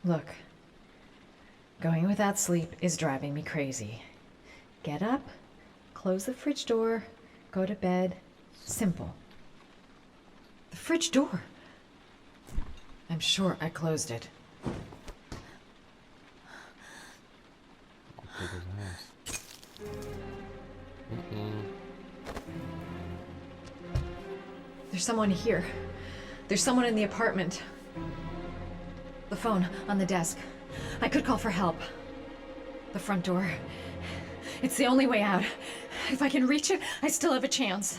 Look, going without sleep is driving me crazy. Get up, close the fridge door, go to bed. Simple. The fridge door. I'm sure I closed it. I'll kick his ass. There's someone here. There's someone in the apartment. The phone on the desk. I could call for help. The front door. It's the only way out. If I can reach it, I still have a chance.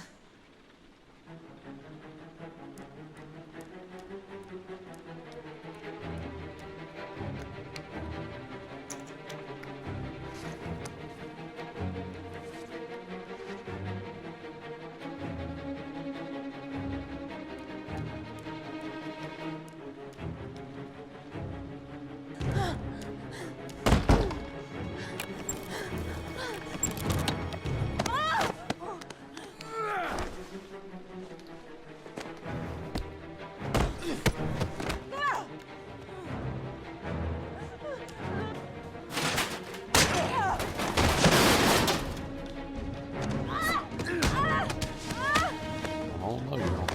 Oh no, you don't.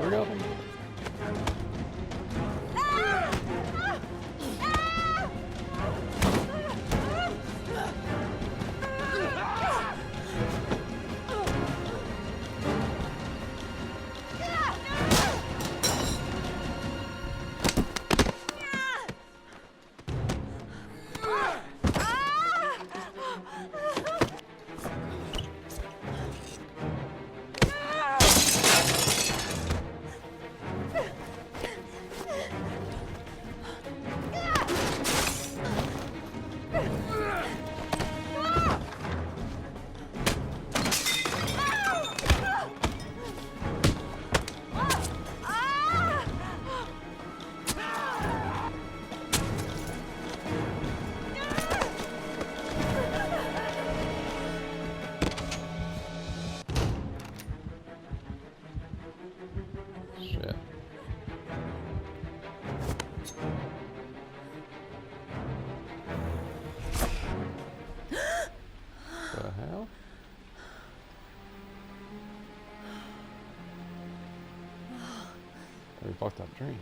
Three of them. Shit. The hell? Pretty fucked up dream.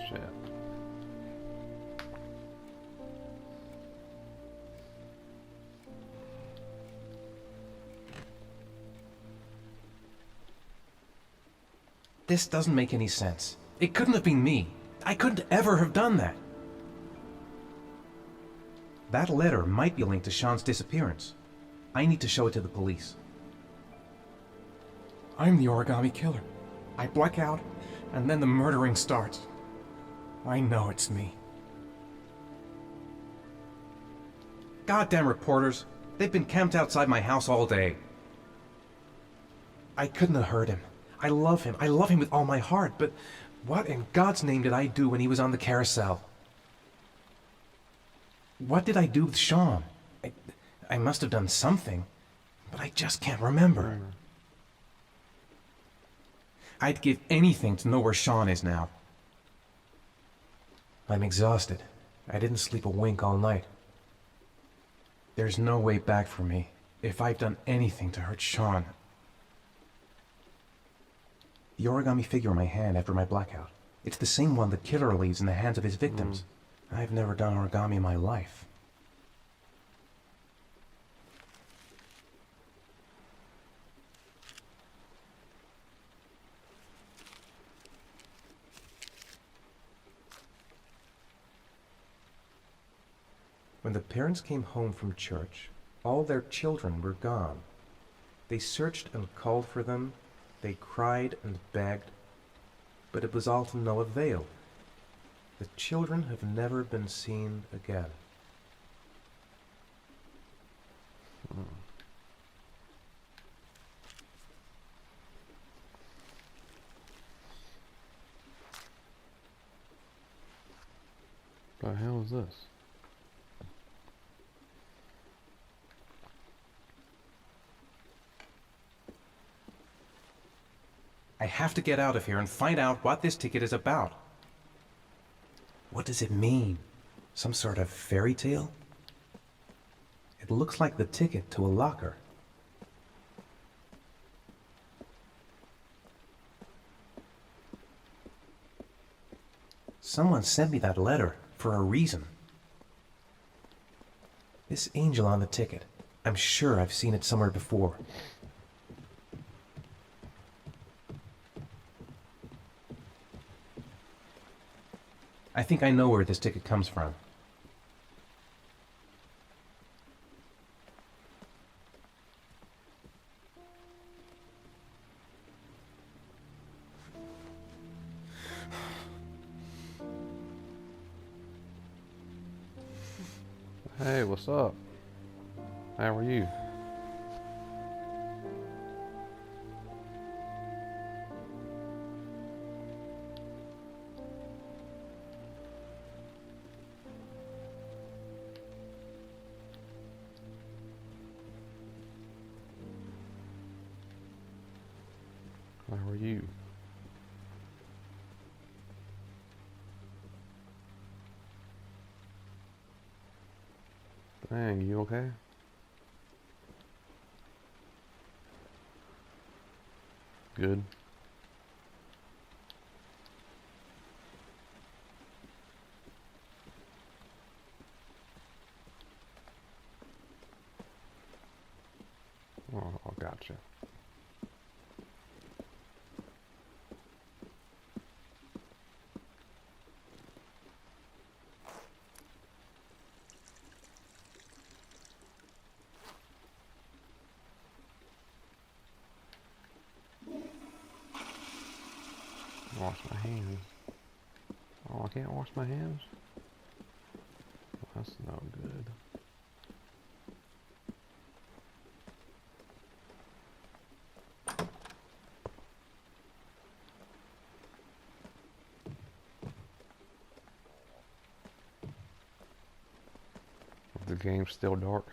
Shit. This doesn't make any sense. It couldn't have been me. I couldn't ever have done that. That letter might be linked to Sean's disappearance. I need to show it to the police. I'm the origami killer. I black out, and then the murdering starts. I know it's me. Goddamn reporters. They've been camped outside my house all day. I couldn't have hurt him. I love him. I love him with all my heart, but what in God's name did I do when he was on the carousel? What did I do with Sean? I must have done something, but I just can't remember. I'd give anything to know where Sean is now. I'm exhausted. I didn't sleep a wink all night. There's no way back for me if I've done anything to hurt Sean. The origami figure in my hand after my blackout. It's the same one the killer leaves in the hands of his victims. I've never done origami in my life. When the parents came home from church, all their children were gone. They searched and called for them. They cried and begged, but it was all to no avail. The children have never been seen again. What the hell is this? I have to get out of here and find out what this ticket is about. What does it mean? Some sort of fairy tale? It looks like the ticket to a locker. Someone sent me that letter for a reason. This angel on the ticket. I'm sure I've seen it somewhere before. I think I know where this ticket comes from. Hey, what's up? How are you? How are you? Dang, you okay? Good. Oh, gotcha. Wash my hands. Oh, I can't wash my hands? That's no good. The game's still dark.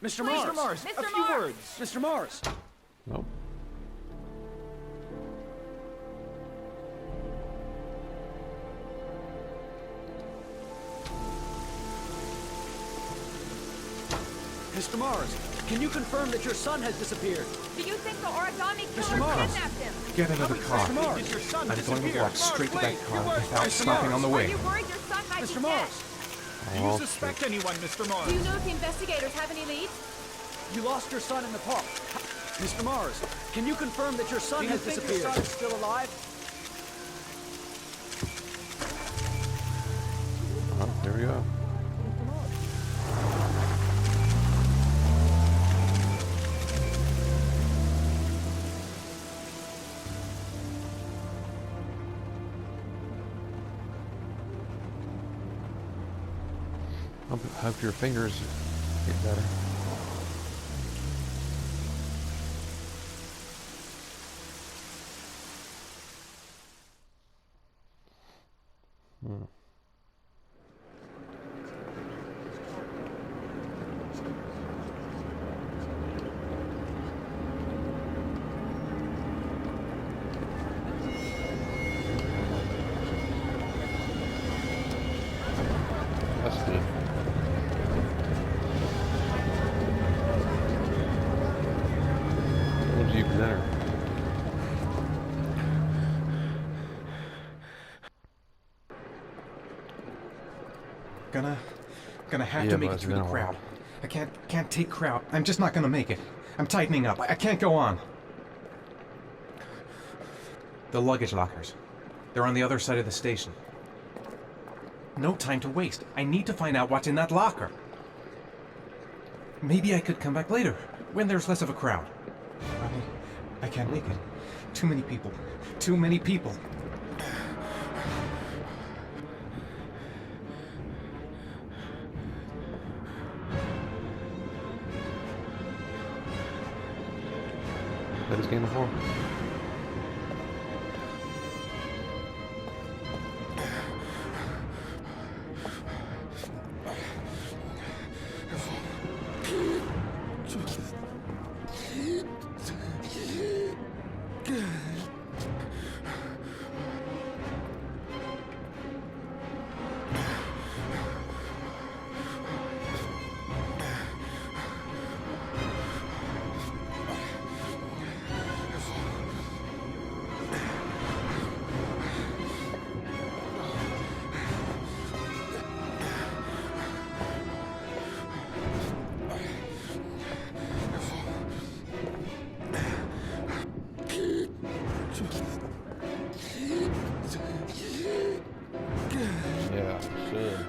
Mr. Mars, Mr. a few Mars! words. Mr. Mars. Nope. Mr. Mars, can you confirm that your son has disappeared? Do you think the origami Mr. killer Mars. kidnapped him? Get another car. Mr. Mars, Did your son I'm going to disappear? walk straight to that Wait, car your words, without Mr. stopping Mars. on the Are way. you worried your son might Mr. be Mars. Do you suspect anyone, Mr. Mars? dead? Do you know if the investigators have any leads? You lost your son in the park. Mr. Mars, can you confirm that your son has disappeared? Your son is still alive? Oh, there we go. Hope your fingers get better. That's good. What did you for dinner? Gonna have to make but it it's through the been a crowd. while. I can't take crowd. I'm just not gonna make it. I'm tightening up. I can't go on. The luggage lockers. They're on the other side of the station. No time to waste. I need to find out what's in that locker. Maybe I could come back later, when there's less of a crowd. I can't make it. Too many people. Too many people. Played this game before? Yeah, should.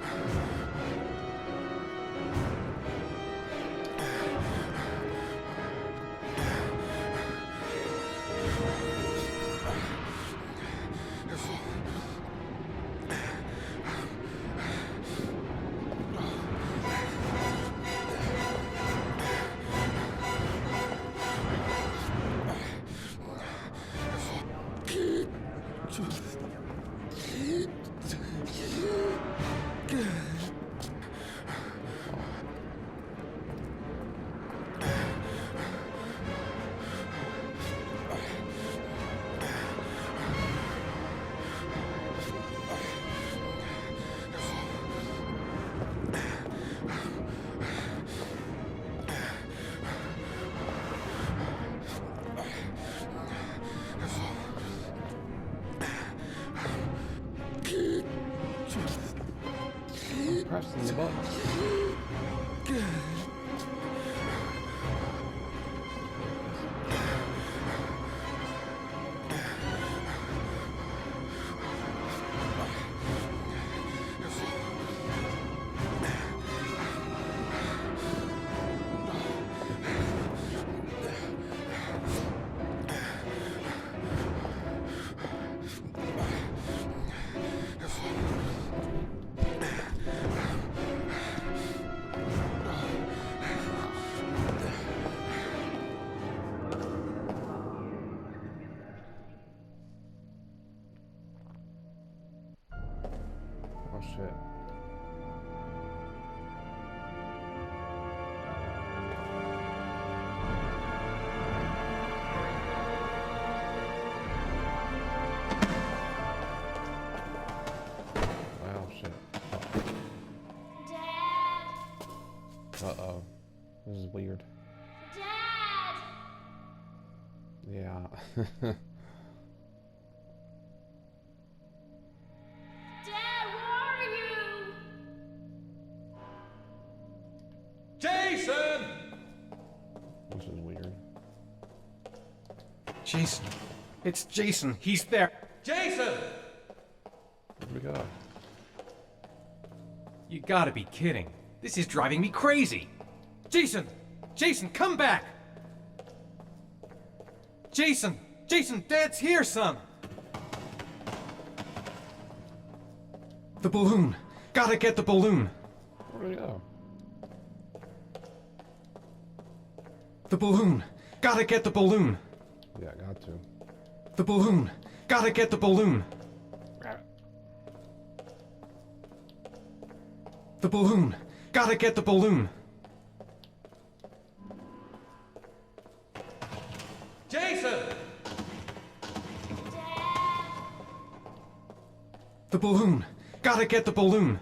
Pressing the button. Oh shit. Wow, shit. Dad! Uh-oh. This is weird. Dad! Yeah. Dad, where are you? Jason! This is weird. Jason. It's Jason. He's there. Jason! Where'd we go? You gotta be kidding. This is driving me crazy. Jason! Jason, come back! Jason! Jason, Dad's here, son! The balloon! Gotta get the balloon! Where'd we go? The balloon! Gotta get the balloon! Yeah, I got to. The balloon! Gotta get the balloon! The balloon! Gotta get the balloon! Jason! The balloon! Gotta get the balloon!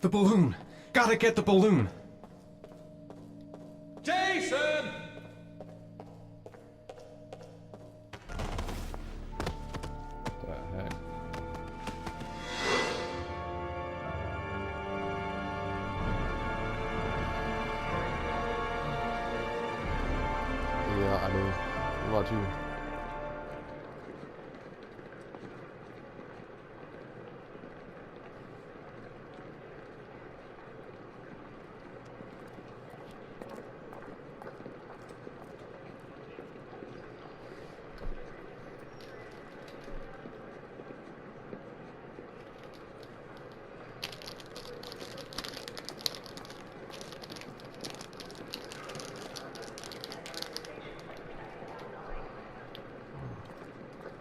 The balloon! Gotta get the balloon! Jason! What the heck? Yeah, I do. What about you?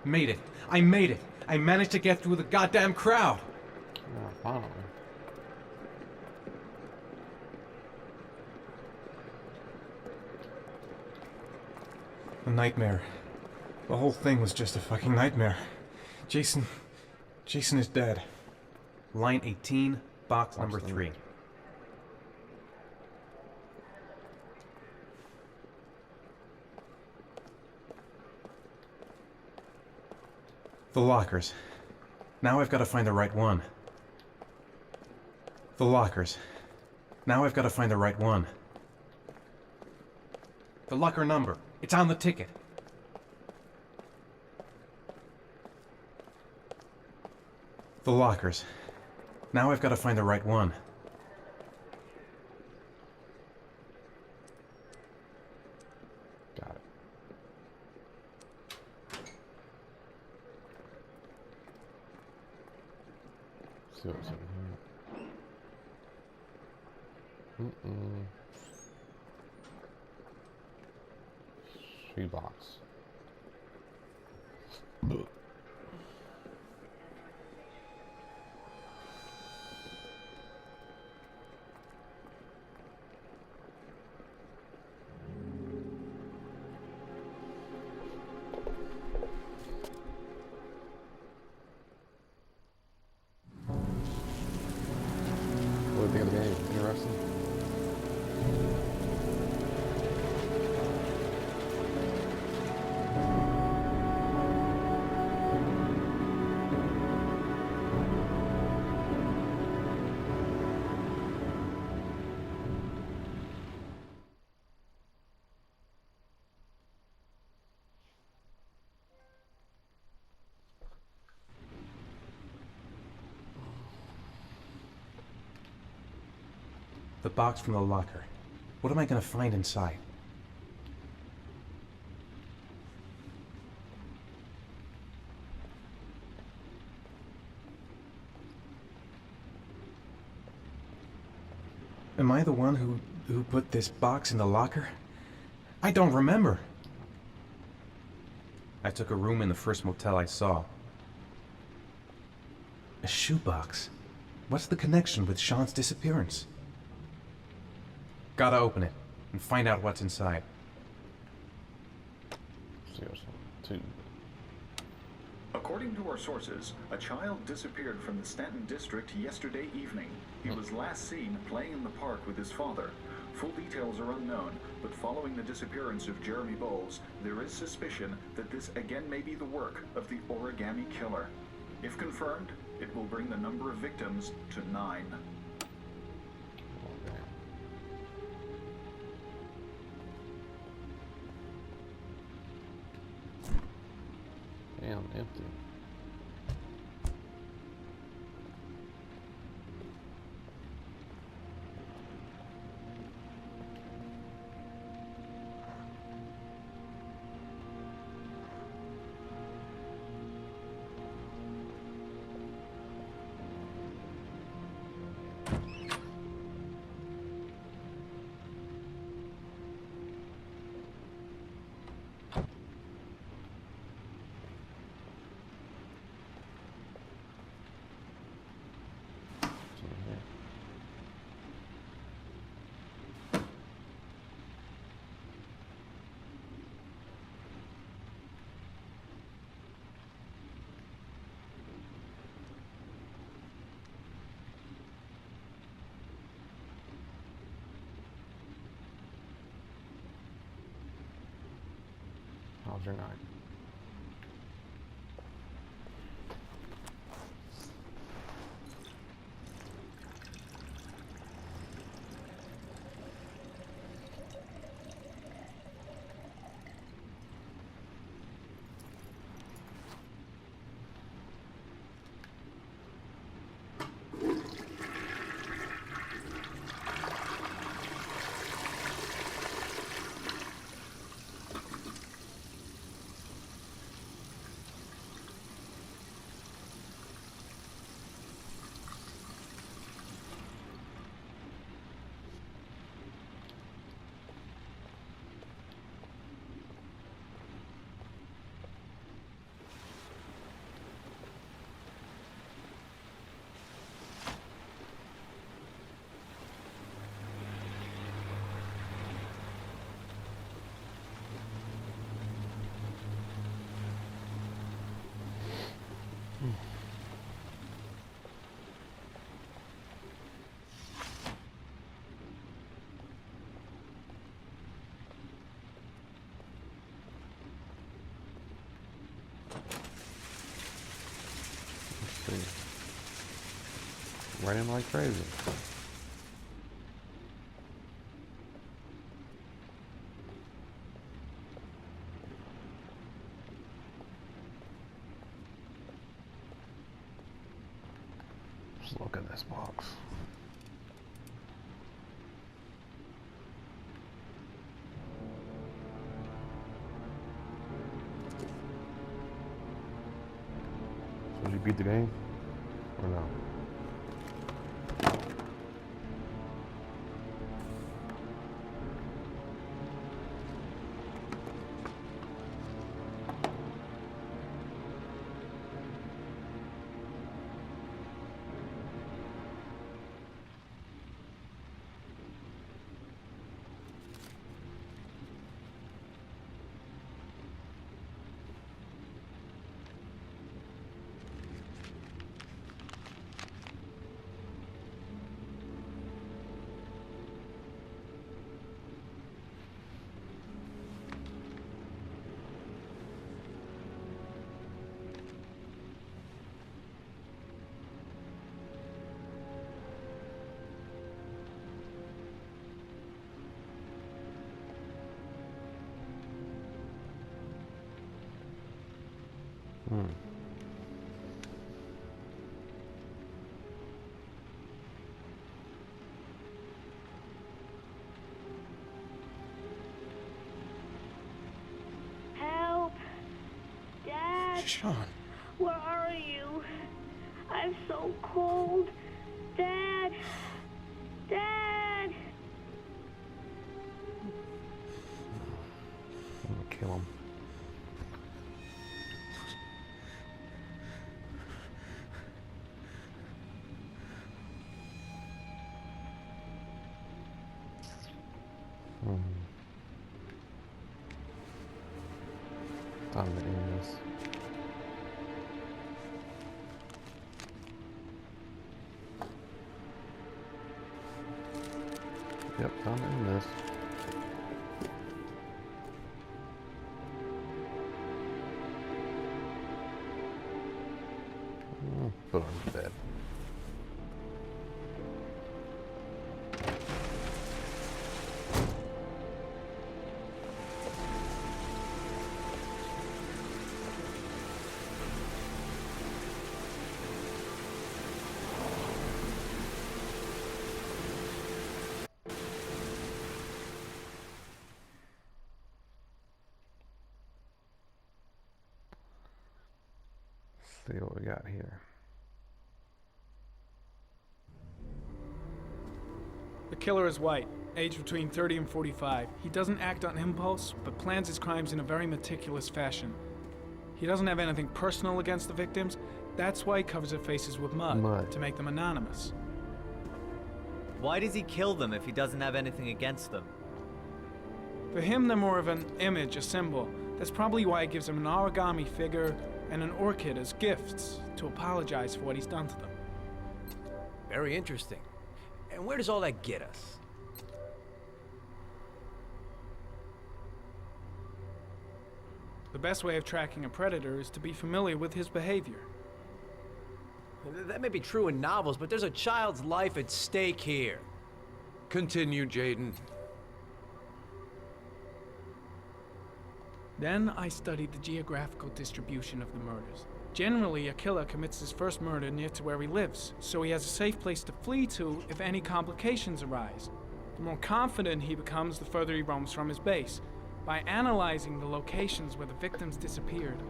Made it. I made it. I managed to get through the goddamn crowd. Oh, finally. A nightmare. The whole thing was just a fucking nightmare. Jason is dead. Line 18, box number 3. The lockers. Now I've got to find the right one. The lockers. Now I've got to find the right one. The locker number. It's on the ticket. The lockers. Now I've got to find the right one. Got it. See what's in here. Shoebox. Ugh. What do you think of the game? Interesting? The box from the locker. What am I going to find inside? Am I the one who put this box in the locker? I don't remember. I took a room in the first motel I saw. A shoebox. What's the connection with Sean's disappearance? Gotta open it and find out what's inside. Seriously. Two. According to our sources, a child disappeared from the Stanton district yesterday evening. He was last seen playing in the park with his father. Full details are unknown, but following the disappearance of Jeremy Bowles, there is suspicion that this again may be the work of the Origami Killer. If confirmed, it will bring the number of victims to 9. Oh, damn. Empty. How's your night? Let's see. Raining like crazy. Just look at this box. So did you beat the game? Or no? Help! Dad, Sean. where are you? I'm so cold. Dad! Dad! I'm gonna kill him. Time to end this. Yep, time to end this. Put her to bed. see what we got here. The killer is white, aged between 30 and 45. He doesn't act on impulse, but plans his crimes in a very meticulous fashion. He doesn't have anything personal against the victims. That's why he covers their faces with mud, to make them anonymous. Why does he kill them if he doesn't have anything against them? For him, they're more of an image, a symbol. That's probably why he gives them an origami figure and an orchid as gifts to apologize for what he's done to them. Very interesting. And where does all that get us? The best way of tracking a predator is to be familiar with his behavior. That may be true in novels, but there's a child's life at stake here. Continue, Jayden. Then I studied the geographical distribution of the murders. Generally, a killer commits his first murder near to where he lives, so he has a safe place to flee to if any complications arise. The more confident he becomes, the further he roams from his base. By analyzing the locations where the victims disappeared,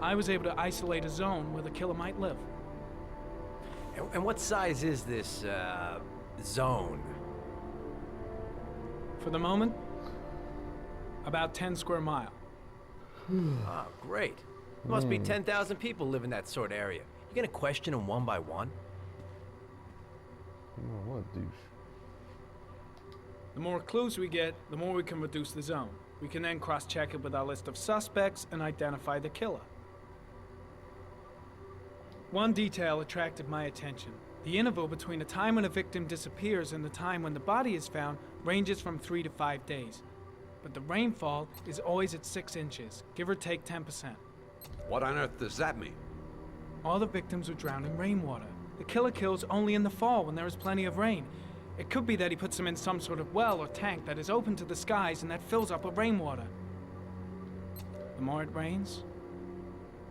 I was able to isolate a zone where the killer might live. And what size is this, zone? For the moment, about 10 square miles. Ah, great. There must be 10,000 people live in that sort of area. You gonna question them one by one? Oh, what a douche. The more clues we get, the more we can reduce the zone. We can then cross-check it with our list of suspects and identify the killer. One detail attracted my attention. The interval between the time when a victim disappears and the time when the body is found ranges from 3 to 5 days. But the rainfall is always at 6 inches, give or take 10%. What on earth does that mean? All the victims were drowned in rainwater. The killer kills only in the fall when there is plenty of rain. It could be that he puts them in some sort of well or tank that is open to the skies and that fills up with rainwater. The more it rains,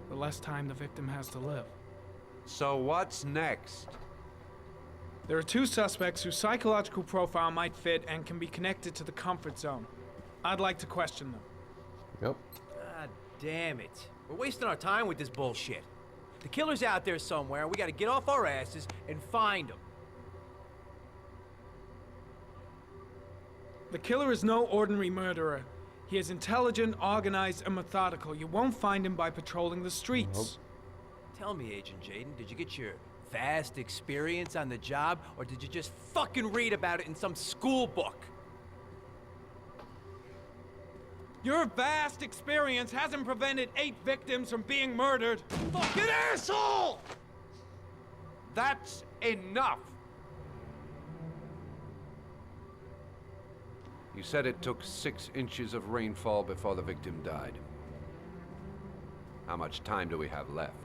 the less time the victim has to live. So what's next? There are 2 suspects whose psychological profile might fit and can be connected to the comfort zone. I'd like to question them. Yep. Ah, damn it. We're wasting our time with this bullshit. The killer's out there somewhere, and we gotta get off our asses and find him. The killer is no ordinary murderer. He is intelligent, organized, and methodical. You won't find him by patrolling the streets. Tell me, Agent Jayden, did you get your vast experience on the job, or did you just fucking read about it in some school book? Your vast experience hasn't prevented 8 victims from being murdered. Fucking asshole! That's enough! You said it took 6 inches of rainfall before the victim died. How much time do we have left?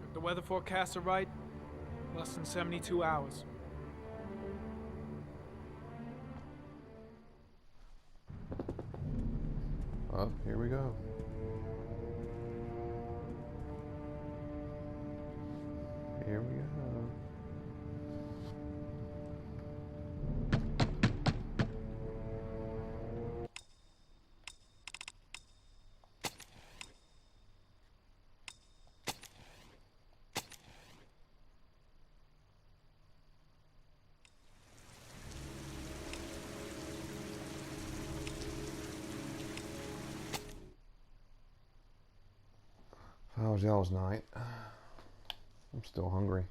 If the weather forecasts are right, less than 72 hours. Oh, here we go. Here we go. How was y'all's night? I'm still hungry.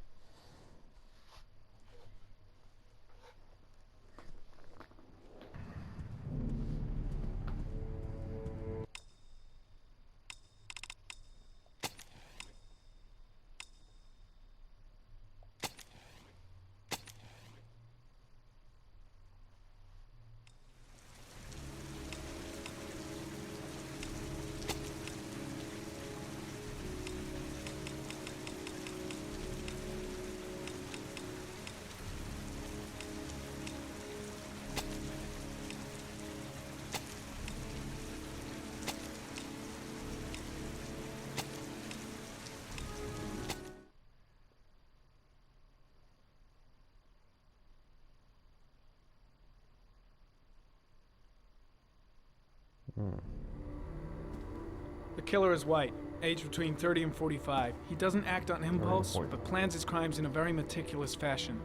The The killer is white, aged between 30 and 45. He doesn't act on impulse, but plans his crimes in a very meticulous fashion.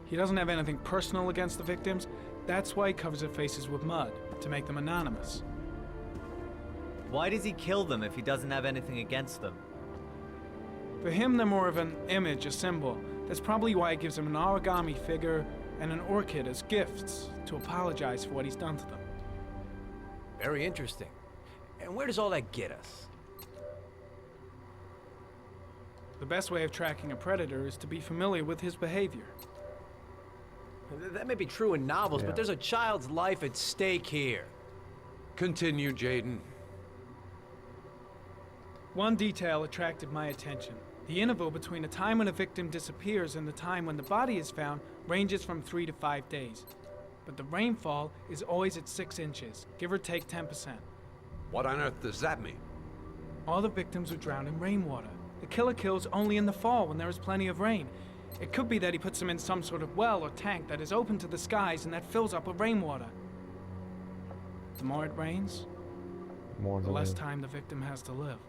He doesn't have anything personal against the victims. That's why he covers their faces with mud, to make them anonymous. Why does he kill them if he doesn't have anything against them? For him, they're more of an image, a symbol. That's probably why he gives them an origami figure and an orchid as gifts to apologize for what he's done to them. Very interesting. And where does all that get us? The best way of tracking a predator is to be familiar with his behavior. That may be true in novels, but there's a child's life at stake here. Continue, Jaden. One detail attracted my attention. The interval between the time when a victim disappears and the time when the body is found ranges from 3 to 5 days. But the rainfall is always at 6 inches, give or take 10%. What on earth does that mean? All the victims were drowned in rainwater. The killer kills only in the fall when there is plenty of rain. It could be that he puts them in some sort of well or tank that is open to the skies and that fills up with rainwater. The more it rains, the less time the victim has to live.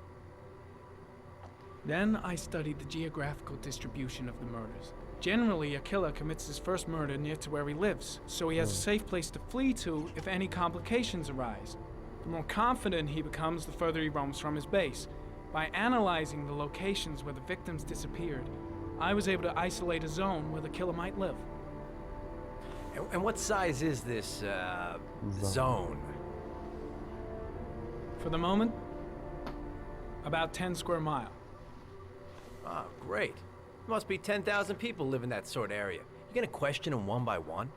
Then I studied the geographical distribution of the murders. Generally, a killer commits his first murder near to where he lives, so he has a safe place to flee to if any complications arise. The more confident he becomes, the further he roams from his base. By analyzing the locations where the victims disappeared, I was able to isolate a zone where the killer might live. And what size is this, zone? For the moment, about 10 square miles. Ah, great. Must be 10,000 people live in that sort of area. You gonna question them one by one?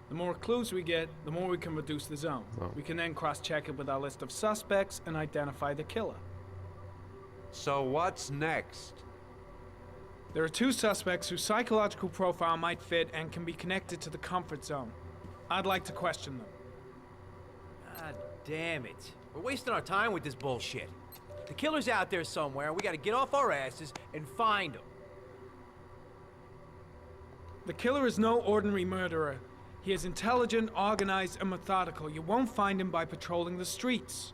The more clues we get, the more we can reduce the zone. We can then cross-check it with our list of suspects and identify the killer. So what's next? There are 2 suspects whose psychological profile might fit and can be connected to the comfort zone. I'd like to question them. God damn it. We're wasting our time with this bullshit. The killer's out there somewhere, and we gotta get off our asses and find him. The killer is no ordinary murderer. He is intelligent, organized, and methodical. You won't find him by patrolling the streets.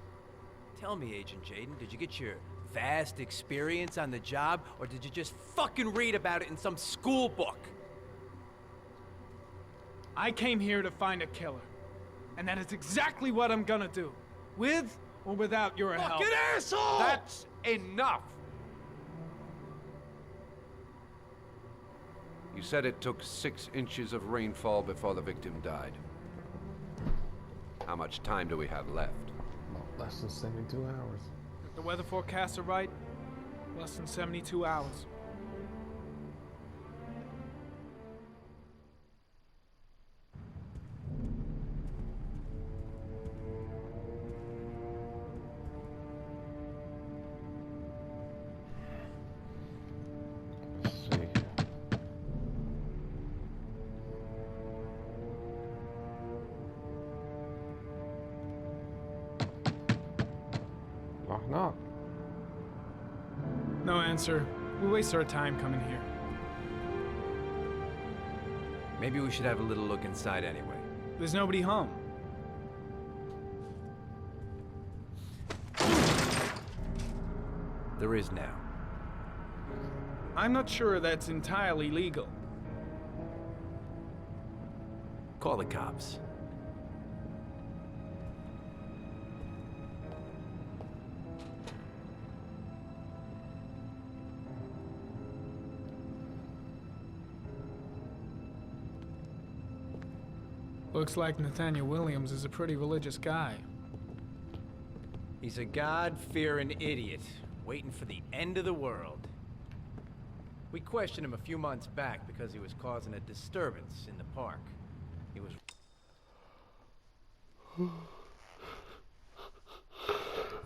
Tell me, Agent Jaden, did you get your vast experience on the job, or did you just fucking read about it in some school book? I came here to find a killer. And that is exactly what I'm gonna do. With or without your help. Fucking asshole! That's enough! You said it took 6 inches of rainfall before the victim died. How much time do we have left? Less than 72 hours. If the weather forecasts are right, less than 72 hours. Let's see. Knock, knock. No answer. We waste our time coming here. Maybe we should have a little look inside anyway. There's nobody home. There is now. I'm not sure that's entirely legal. Call the cops. Looks like Nathaniel Williams is a pretty religious guy. He's a God-fearing idiot, waiting for the end of the world. We questioned him a few months back because he was causing a disturbance in the park. He was...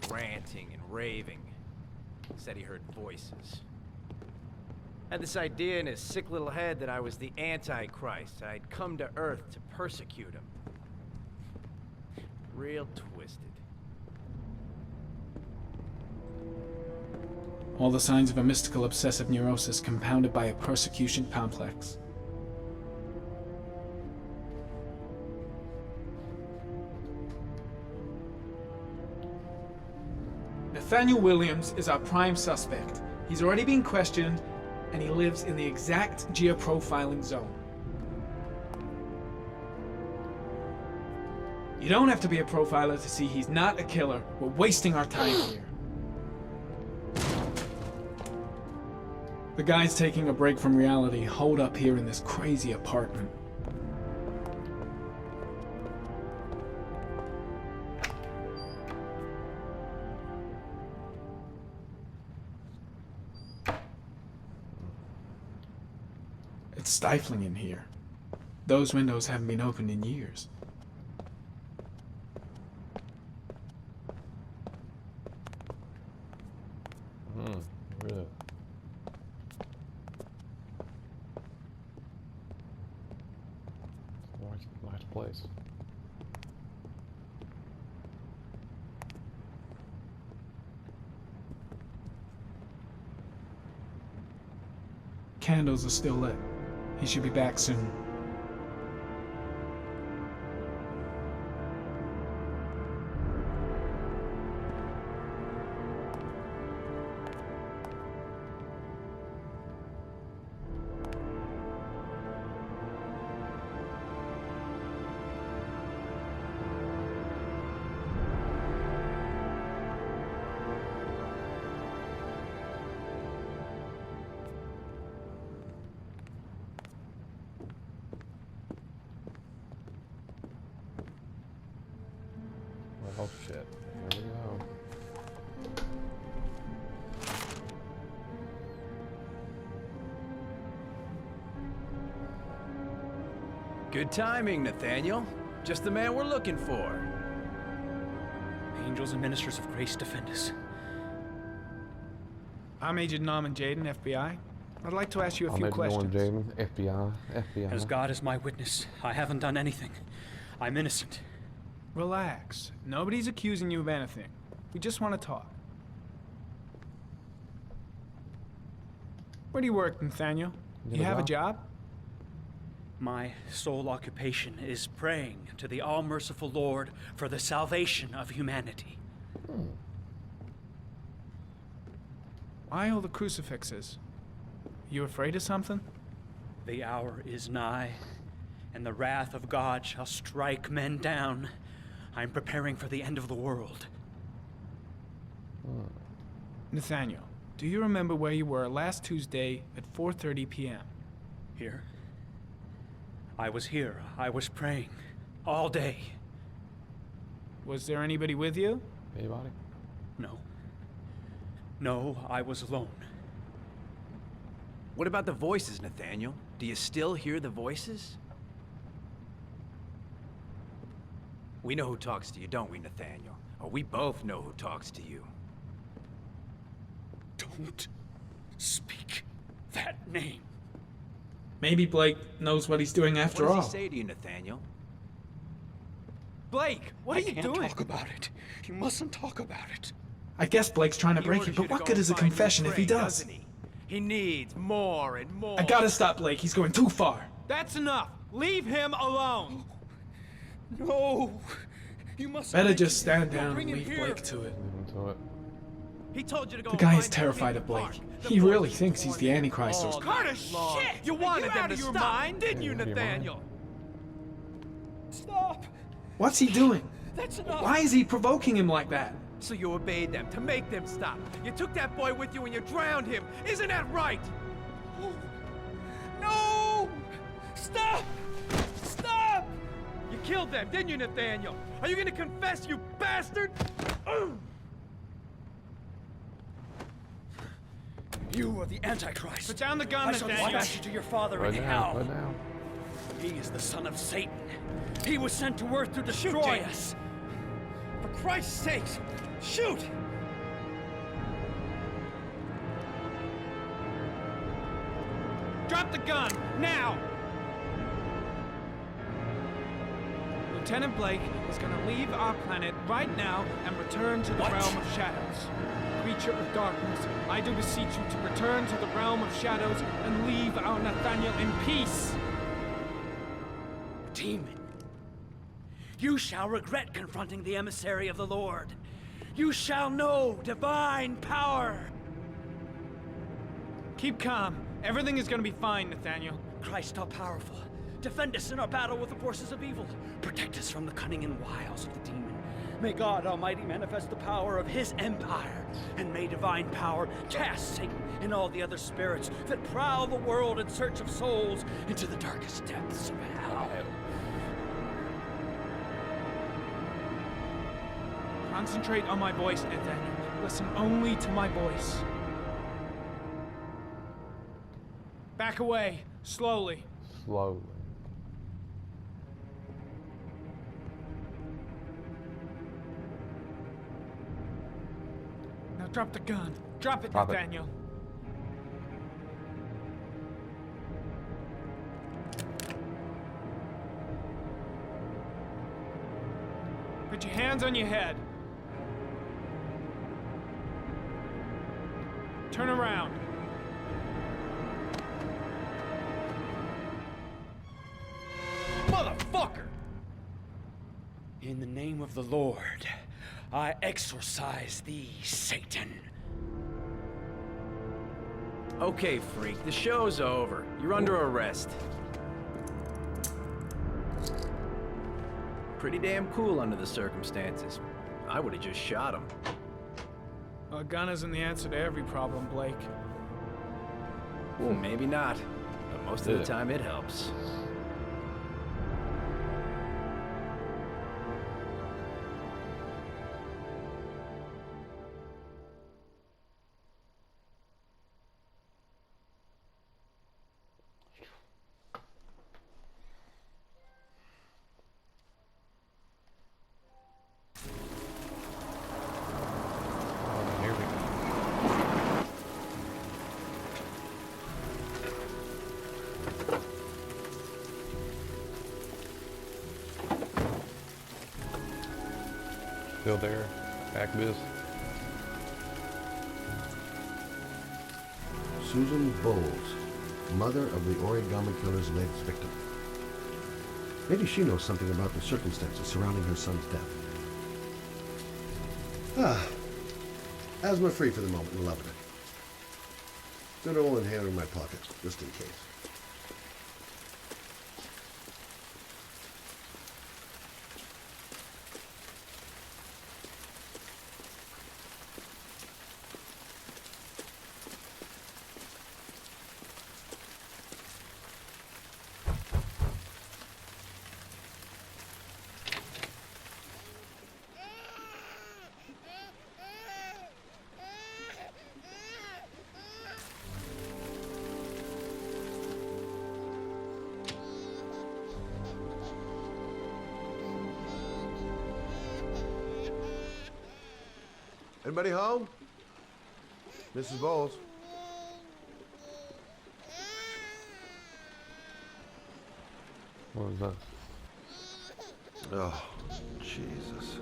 ranting and raving. Said he heard voices. Had this idea in his sick little head that I was the Antichrist. I'd come to Earth to persecute him. Real twisted. All the signs of a mystical obsessive neurosis compounded by a persecution complex. Nathaniel Williams is our prime suspect. He's already been questioned, and he lives in the exact geoprofiling zone. You don't have to be a profiler to see he's not a killer. We're wasting our time here. The guy's taking a break from reality, holed up here in this crazy apartment. It's stifling in here. Those windows haven't been opened in years. Really? Nice place. Candles are still lit. He should be back soon. Oh shit. Here we go. Good timing, Nathaniel. Just the man we're looking for. Angels and ministers of grace defend us. I'm Agent Norman Jayden, FBI. I'd like to ask you a few questions. Jaden, FBI. As God is my witness, I haven't done anything. I'm innocent. Relax. Nobody's accusing you of anything. We just want to talk. Where do you work, Nathaniel? You have a job? My sole occupation is praying to the all-merciful Lord for the salvation of humanity. Why all the crucifixes? You afraid of something? The hour is nigh, and the wrath of God shall strike men down. I'm preparing for the end of the world. Nathaniel, do you remember where you were last Tuesday at 4:30 p.m.? Here? I was here. I was praying. All day. Was there anybody with you? Anybody? No. No, I was alone. What about the voices, Nathaniel? Do you still hear the voices? We know who talks to you, don't we, Nathaniel? Or we both know who talks to you. Don't speak that name. Maybe Blake knows what he's doing after all. What does he say to you, Nathaniel? Blake, what are you doing? I can't talk about it. You mustn't talk about it. I guess Blake's trying to break you, but what good is a confession if he does? He needs more and more. I gotta stop Blake. He's going too far. That's enough. Leave him alone. No. You must. Better just stand down and leave Blake to it. He told you to go. The guy is terrified of Blake. He really thinks he's the Antichrist or... Carter, shit! You wanted them to stop, didn't you, Nathaniel? Stop! What's he doing? That's enough. Why is he provoking him like that? So you obeyed them to make them stop. You took that boy with you and you drowned him. Isn't that right? No! Stop! Stop! You killed them, didn't you, Nathaniel? Are you gonna confess, you bastard? You are the Antichrist. Put down the gun, I shall dispatch you to your father in hell. Right now. He is the son of Satan. He was sent to earth to destroy us. For Christ's sake, shoot! Drop the gun, now! Lieutenant Blake is gonna leave our planet right now and return to the realm of shadows. Creature of darkness, I do beseech you to return to the realm of shadows and leave our Nathaniel in peace. Demon, you shall regret confronting the emissary of the Lord. You shall know divine power. Keep calm. Everything is gonna be fine, Nathaniel. Christ all-powerful, defend us in our battle with the forces of evil. Protect us from the cunning and wiles of the demon. May God Almighty manifest the power of his empire, and may divine power cast Satan and all the other spirits that prowl the world in search of souls into the darkest depths of hell. Concentrate on my voice, Nathaniel. Listen only to my voice. Back away, slowly. Slowly. Now drop the gun. Drop it, Drop it. Nathaniel. Put your hands on your head. Turn around. Motherfucker! In the name of the Lord, I exorcise thee, Satan. Okay, freak, the show's over. You're under arrest. Pretty damn cool under the circumstances. I would have just shot him. A gun isn't the answer to every problem, Blake. Well, maybe not, but most of the Yeah. time it helps. Oh, here we go. Still there, activist. Susan Bowles, mother of the origami killer's latest victim. Maybe she knows something about the circumstances surrounding her son's death. Ah, asthma free for the moment and loving it. Good old inhaler in my pocket, just in case. Anybody home? Mrs. Bowles. What was that? Oh, Jesus.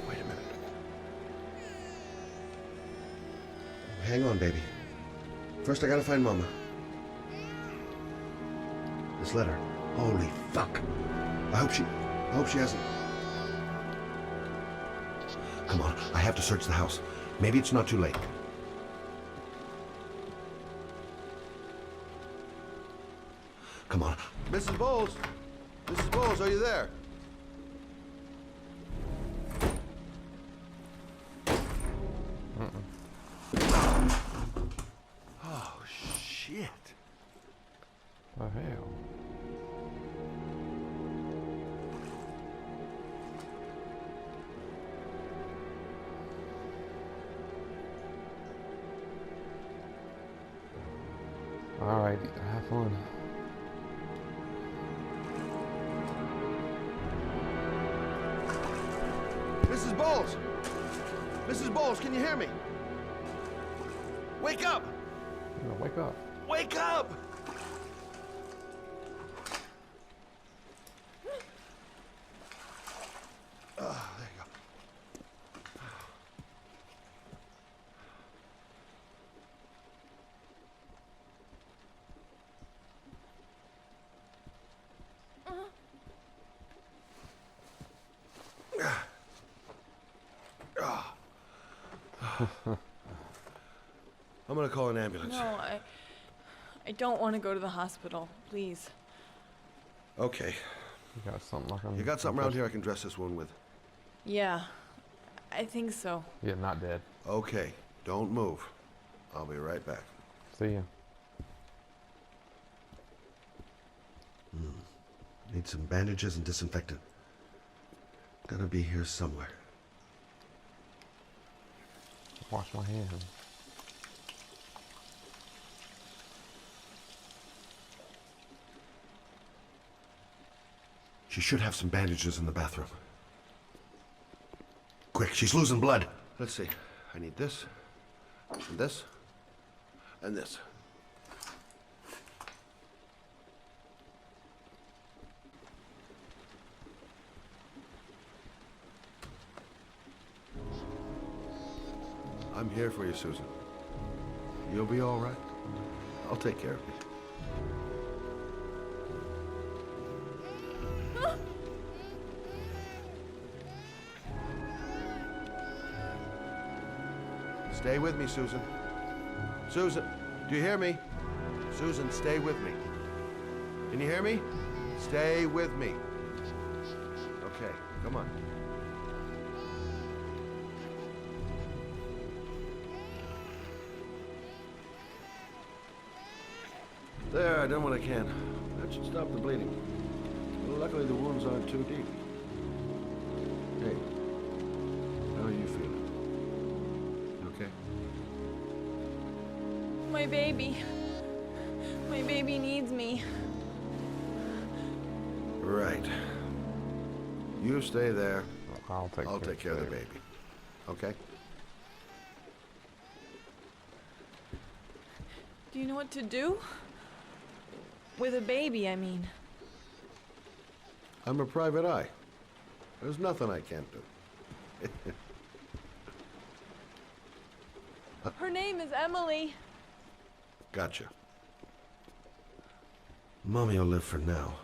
Wait a minute. Hang on, baby. First, I gotta find Mama. This letter. Holy fuck. I hope she hasn't. Come on, I have to search the house. Maybe it's not too late. Come on. Mrs. Bowles! Mrs. Bowles, are you there? Oh, shit. The hell? Alright, have fun. Mrs. Bowles! Mrs. Bowles, can you hear me? Wake up! Wake up. Wake up! Oh, there you go. I'm gonna call an ambulance. No, I don't want to go to the hospital. Please. Okay. You got something like You got something around here I can dress this wound with? Yeah, I think so. Yeah, not dead. Okay, don't move. I'll be right back. See ya. Need some bandages and disinfectant. Gotta be here somewhere. Wash my hands. She should have some bandages in the bathroom. Quick, she's losing blood. Let's see. I need this, and this, and this. I'm here for you, Susan. You'll be all right. I'll take care of you. Stay with me, Susan. Susan, do you hear me? Susan, stay with me. Can you hear me? Stay with me. Okay, come on. There, I done what I can. That should stop the bleeding. Well, luckily the wounds aren't too deep. Hey, how are you feeling? Okay? My baby. My baby needs me. Right. You stay there. I'll take care of the baby. Okay? Do you know what to do? With a baby, I mean. I'm a private eye. There's nothing I can't do. Her name is Emily. Gotcha. Mommy will live for now.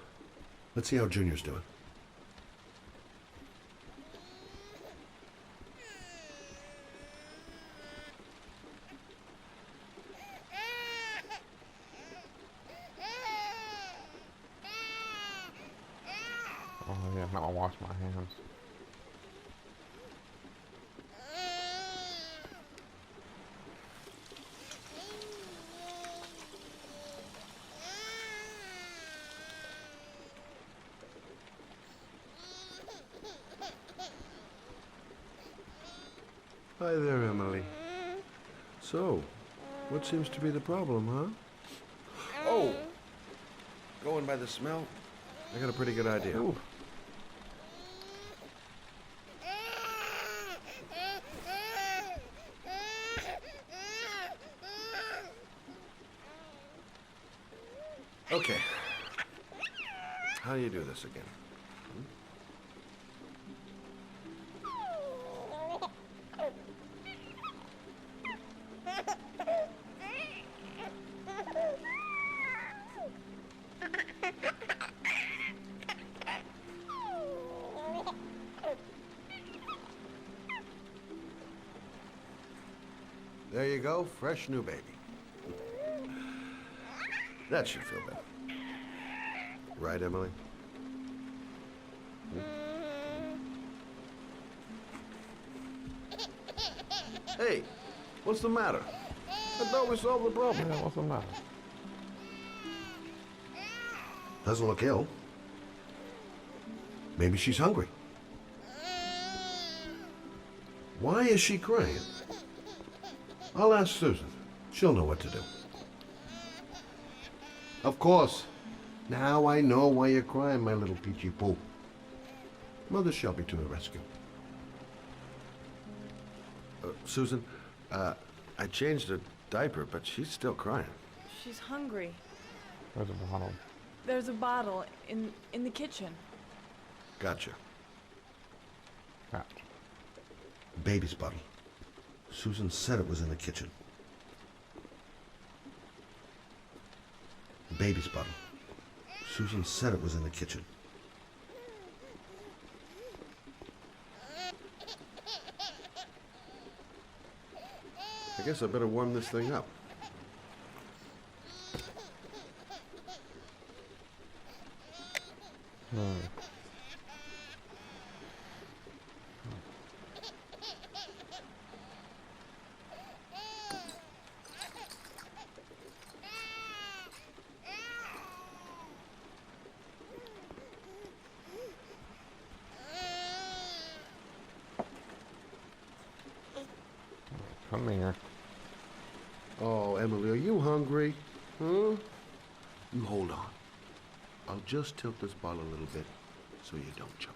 Let's see how Junior's doing. Oh yeah, now I'll wash my hands. Hi there, Emily. So, what seems to be the problem, huh? Oh! Going by the smell, I got a pretty good idea. Ooh. Okay. How do you do this again? There you go, fresh new baby. That should feel better. Right, Emily? Hey, what's the matter? I thought we solved the problem. Yeah, what's the matter? Doesn't look ill. Maybe she's hungry. Why is she crying? I'll ask Susan. She'll know what to do. Of course. Now I know why you're crying, my little peachy poo. Mother Shelby to the rescue. Susan, I changed her diaper, but she's still crying. She's hungry. There's a bottle. There's a bottle in the kitchen. Gotcha. Gotcha. Baby's bottle. Susan said it was in the kitchen. Baby's bottle. Susan said it was in the kitchen. I guess I better warm this thing up. Come here. Oh, Emily, are you hungry? Huh? You hold on. I'll just tilt this bottle a little bit so you don't choke.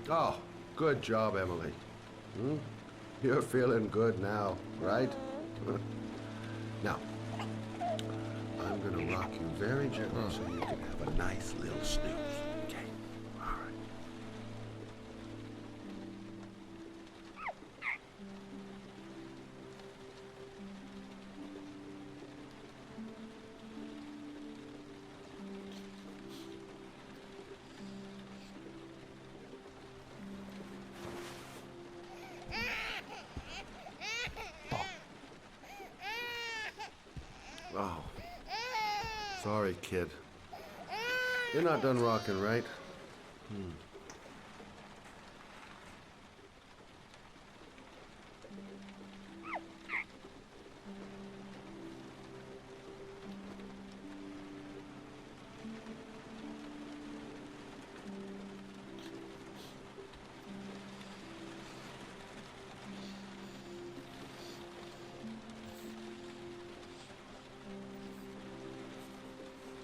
Oh, good job, Emily. Hmm? You're feeling good now, right? Now, I'm gonna rock you very gently so you can have a nice little snooze. Okay? All right. Oh, sorry, kid. You're not done rocking, right?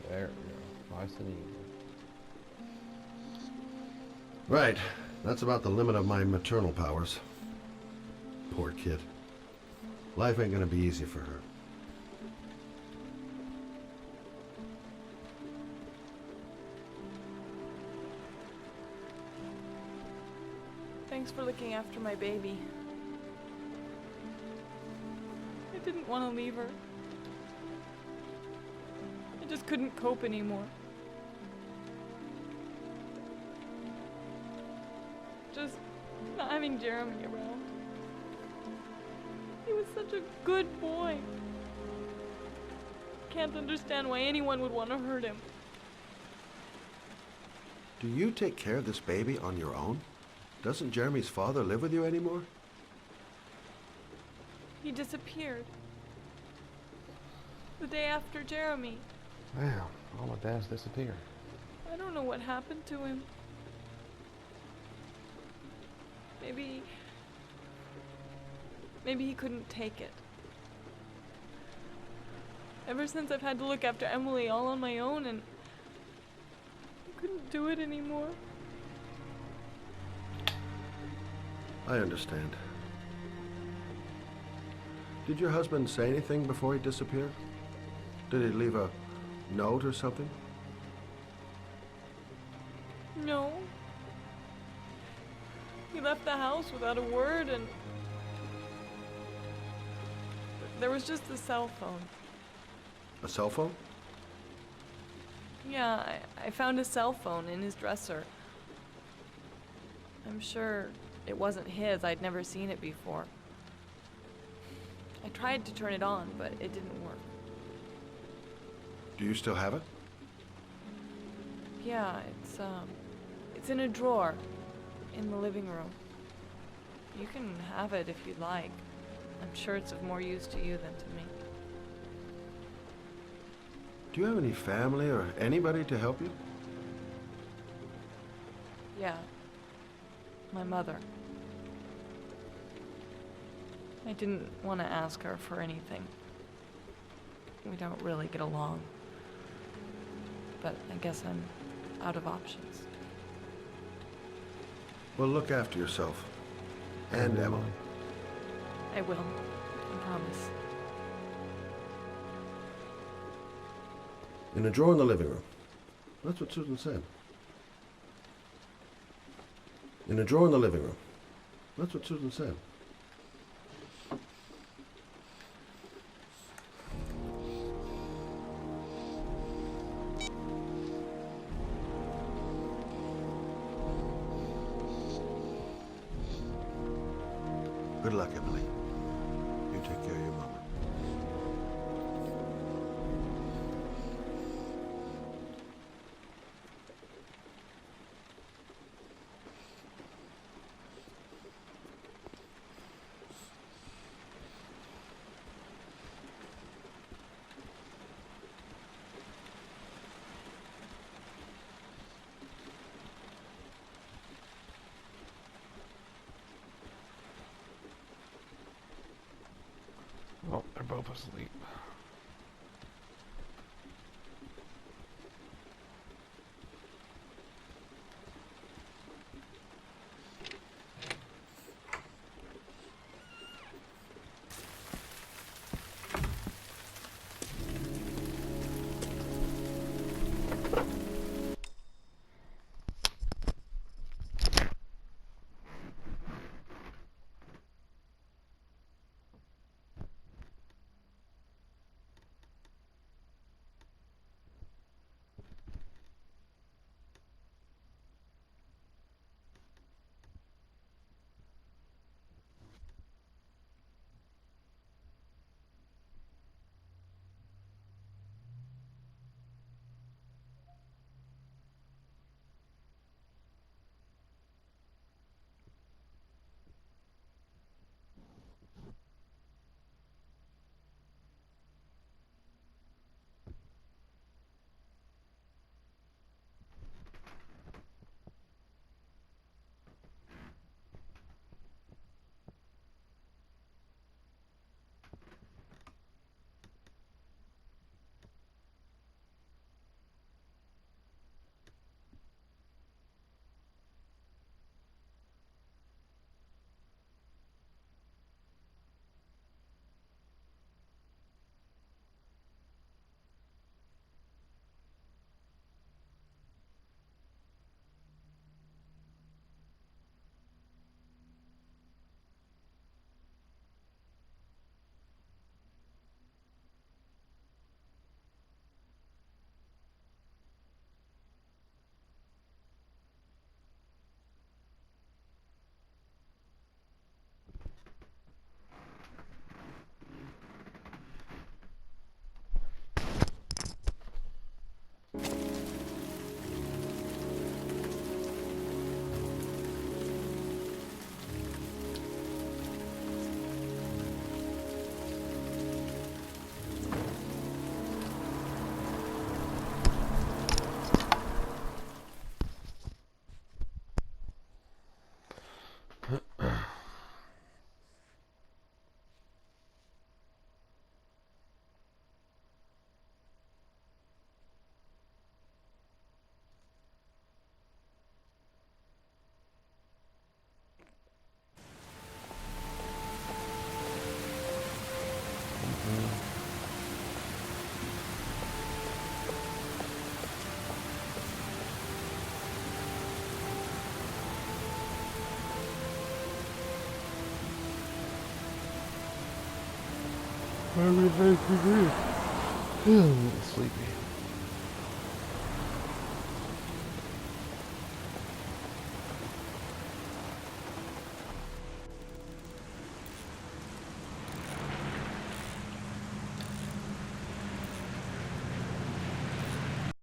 There we go. Nice and easy. Right. That's about the limit of my maternal powers. Poor kid. Life ain't gonna be easy for her. Thanks for looking after my baby. I didn't want to leave her. I just couldn't cope anymore. Just not having Jeremy around. He was such a good boy. Can't understand why anyone would want to hurt him. Do you take care of this baby on your own? Doesn't Jeremy's father live with you anymore? He disappeared. The day after Jeremy. Wow, all my dads disappeared. I don't know what happened to him. Maybe he couldn't take it. Ever since I've had to look after Emily all on my own, and I couldn't do it anymore. I understand. Did your husband say anything before he disappeared? Did he leave a note or something? No. He left the house without a word, and there was just the cell phone. A cell phone? Yeah, I found a cell phone in his dresser. I'm sure it wasn't his. I'd never seen it before. I tried to turn it on, but it didn't work. Do you still have it? Yeah, it's in a drawer in the living room. You can have it if you'd like. I'm sure it's of more use to you than to me. Do you have any family or anybody to help you? Yeah. My mother. I didn't want to ask her for anything. We don't really get along. But I guess I'm out of options. Well, look after yourself. And Emily. I will. I promise. In a drawer in the living room. That's what Susan said. In a drawer in the living room. That's what Susan said. Good luck, Emily. You take care of your mama. Oh, they're both asleep. I'm a little sleepy.